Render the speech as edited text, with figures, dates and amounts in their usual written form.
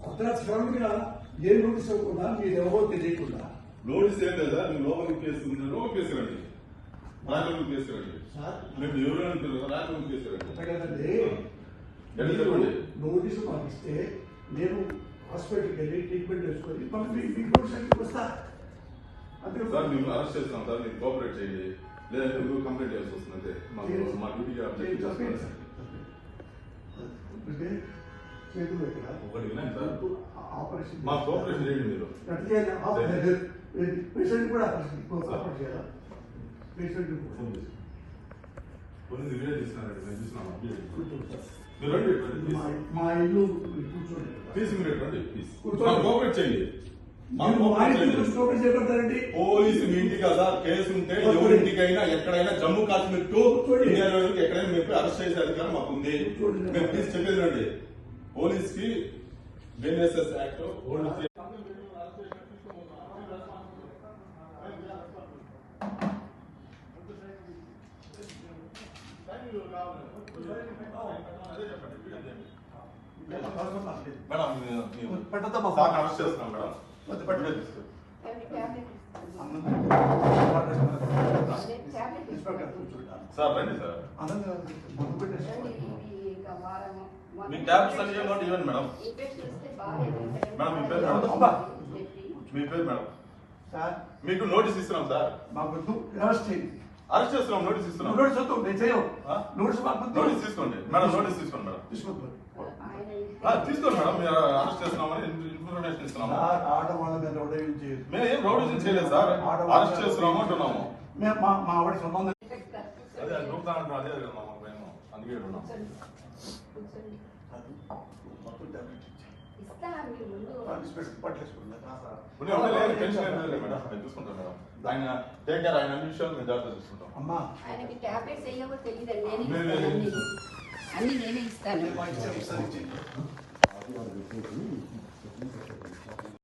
అతను సడన్ గా ఏం నోటీస్ ఇవ్వకుండా మీరు ఎవరో తెలియకుండా నోటీస్ ఏం లేదా మీరు లోపలికి కేసుకురండి రాజలోకి కేసుకురండి మేము ఎవరు రాజలోకి కేసుకురండి కదండి. నోటీసు పంపిస్తే నేను హాస్పిటల్కి వెళ్ళి ట్రీట్మెంట్ చేసుకొని మీకు నోటీస్ వస్తా. అంతే సార్ మేము అరెస్ట్ చేస్తాం సార్, మీరు కోఆపరేట్ చేయండి, లేదంటే మీరు కంప్లైంట్ చేయాల్సి వస్తుంది. అంతే మా డ్యూటీ చేతులు ఇక్కడ ఒకటి వినండి సార్, ఆపరేషన్ మా కోఆపరేషన్ చేయండి మీరు. పేషెంట్ కూడా ఆపరేషన్ చేయాలా? పేషెంట్ పోలీసు వీడియో తీసుకున్నారండి, మేము చూసినాం. మీరు రండి, మా ఇల్లు కూర్చోండి, ప్లీజ్ మీరు రండి, ప్లీజ్ కోఆపరేట్ చేయండి. చేయబడతారండి. పోలీసు మీ ఇంటి కదా కేసు ఉంటే ఎవరింటికైనా ఎక్కడైనా జమ్మూ కాశ్మీర్ టు ఇండియాలో ఎక్కడైనా మేము అరెస్ట్ చేసే అధికారం మాకు ఉంది. మేము ప్లీజ్ చెప్పేది రండి, పోలీస్ కి బిఎన్ఎస్ఎస్ యాక్ట్ మేడం అరెస్ట్ చేస్తున్నాం మేడం. సార్ రండి సార్, మీ ట్యాబ్స్ అన్ని ఇవ్వండి మేడం. మేడం మీ పేరు మేడం, మీ పేరు మేడం. మీకు నోటీస్ ఇస్తున్నాం సార్, అరెస్ట్ చేస్తున్నాం, నోటీస్ ఇస్తున్నాం. నోటీస్ తీసుకోండి మేడం, నోటీస్ తీసుకోండి మేడం, తీసుకోండి మేడం. మీరు అరెస్ట్ చేస్తున్నామని ఇన్ఫర్మేషన్ ఇస్తున్నాము. మేము ఏం రౌడీజం చేయలేదు సార్, అరెస్ట్ చేస్తున్నాము అంటున్నాము. మా ఆవిడ సంబంధం అదే దొరుకుతానంటారు, అదే కదా మాకు భయం, అందుకే ఉన్నాం. టెన్షన్ ఏం లేదు మేడం, మేము చూసుకుంటాం మేడం. ఆయన టేక్ కేర్, ఆయన అన్ని విషయాలు మేము జాగ్రత్త చూసుకుంటాం. అమ్మా ఆయనకి టాబ్లెట్స్ వేయవో తెలియదండి, అన్ని నేనే ఇస్తాను.